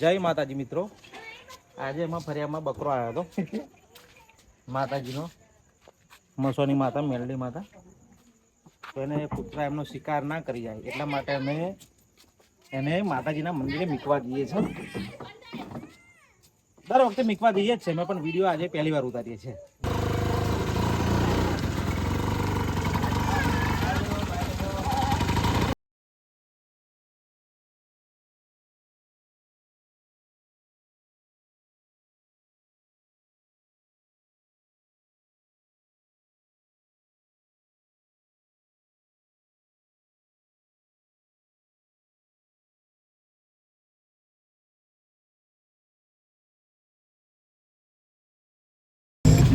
જય માતાજી મિત્રો, આજે એમાં ફરિયામાં બકરો આવ્યો હતો માતાજીનો, મસોની માતા, મેલડી માતા. તો એને કૂતરા એમનો શિકાર ના કરી જાય એટલા માટે અમે એને માતાજીના મંદિરે મીકવા જઈએ છીએ. દર વખતે મીકવા જઈએ જ છે, મેં પણ વિડીયો આજે પહેલી વાર ઉતારીએ છીએ.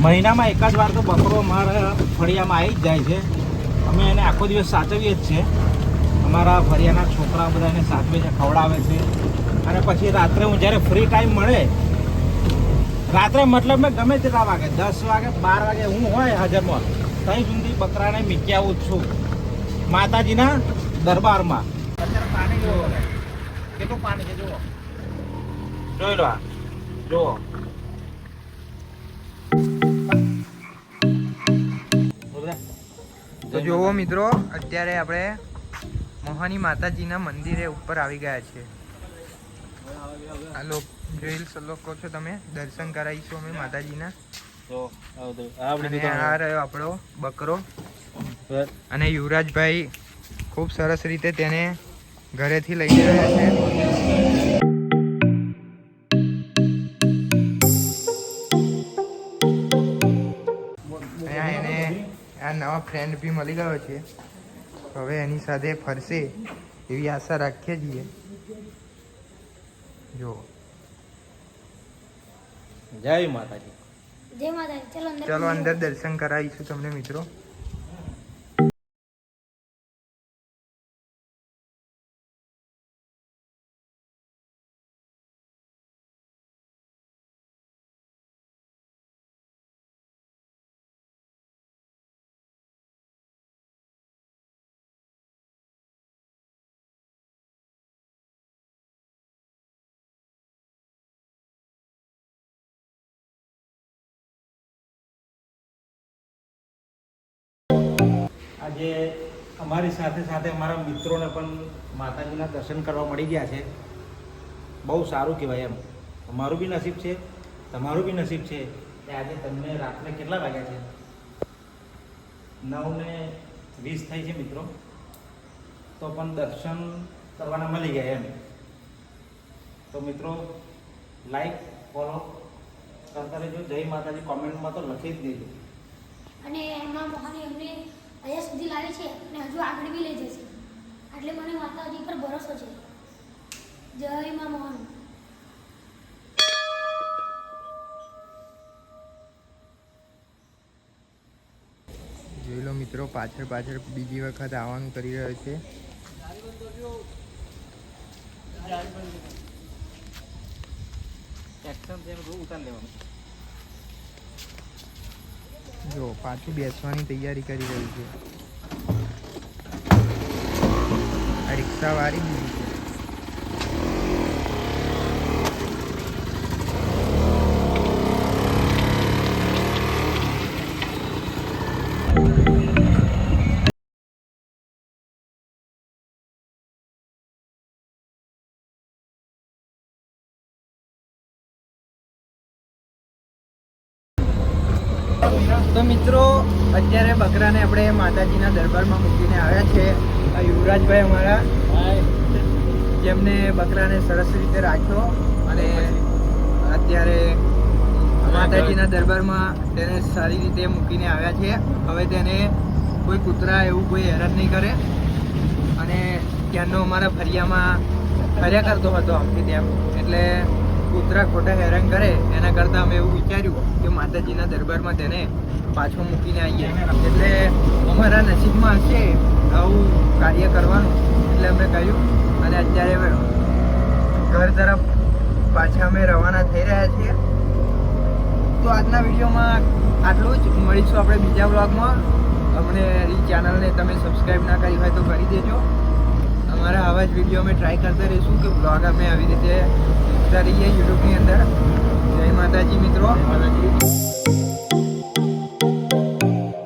મહિનામાં એકાદ વાર તો બકરો અમારા ફળિયામાં આવી જ જાય છે. અમે એને આખો દિવસ સાચવીએ જ છે. અમારા ફળિયાના છોકરા બધા એને સાચવે છે, ખવડાવે છે. અને પછી રાત્રે હું જ્યારે ફ્રી ટાઈમ મળે, રાત્રે મતલબ મેં ગમે તેટલા વાગે, 10 વાગે 12 વાગે હું હોય હાજરમાં, ત્યાં સુધી બકરાને મીકી આવું જ છું માતાજીના દરબારમાં. અત્યારે પાણી જોવો, કેટલું પાણી છે જુઓ, જોઈ લો, જુઓ. તો જોવો મિત્રો, અત્યારે આપણે મોહાની માતાજીના મંદિરે ઉપર આવી ગયા છીએ. આ જોઈ શકો છો તમે, દર્શન કરાવીશું અમે માતાજીના. અને આ રહ્યો આપણો બકરો, અને યુવરાજભાઈ ખૂબ સરસ રીતે તેને ઘરેથી લઈ રહ્યા છે. આ નવા ફ્રેન્ડ બી મળી ગયો છે, હવે એની સાથે ફરશે એવી આશા રાખીએ છીએ. જો જય માતાજી, જય માતાજી. ચલો અંદર દર્શન કરાવીશું તમને મિત્રો. આજે અમારી સાથે સાથે અમારા મિત્રોને પણ માતાજીના દર્શન કરવા મળી ગયા છે. બહુ સારું કહેવાય એમ. અમારું બી નસીબ છે, તમારું બી નસીબ છે કે આજે તમને રાત્રે કેટલા વાગ્યા છે? 9:20 થઈ છે મિત્રો, તો પણ દર્શન કરવાના મળી ગયા એમ. તો મિત્રો લાઈક ફોલો કરતા રહેજો. જય માતાજી કોમેન્ટમાં તો લખી જ દેજો. અને એમાં મોહાની અમને અહીંયા સુધી લાવી છે અને હજુ આગળ બી લઈ જશે, એટલે મને માતાજી પર ભરોસો છે. જય માં મોહન. જોઈ લો મિત્રો, પાછળ પાછળ બીજી વખત આવવાનું કરી રહ્યો છે. જો પાછું બેસવાની તૈયારી કરી રહી છે. આ રિક્ષા વાળી બીજી છે. તો મિત્રો, અત્યારે બકરાને આપણે માતાજીના દરબારમાં મૂકીને આવ્યા છે. આ યુવરાજભાઈ અમારા, જેમને બકરાને સરસ રીતે રાખ્યો અને અત્યારે માતાજીના દરબારમાં તેને સારી રીતે મૂકીને આવ્યા છે. હવે તેને કોઈ કૂતરા એવું કોઈ હેરાન નહીં કરે. અને ત્યાંનો અમારા ફરિયામાં ફર્યા કરતો હતો આમથી તેમ, એટલે કૂતરા ખોટા હેરાન કરે એના કરતાં અમે એવું વિચાર્યું કે માતાજીના દરબારમાં તેને પાછો મૂકીને આવીએ. એટલે અમારા નસીબમાં હશે આવું કાર્ય કરવાનું, એટલે અમે કહ્યું. અને અત્યારે ઘર તરફ પાછા અમે રવાના થઈ રહ્યા છીએ. તો આજના વિડીયોમાં આટલું જ. મળીશું આપણે બીજા બ્લોગમાં. અમને ચેનલને તમે સબસ્ક્રાઈબ ના કરી હોય તો કરી દેજો. અમારા તમારા આવા જ વિડીયો અમે ટ્રાય કરતા રહીશું કે બ્લોગ અમે આવી રીતે મૂકતા રહીએ યુટ્યુબની અંદર. જય માતાજી મિત્રો.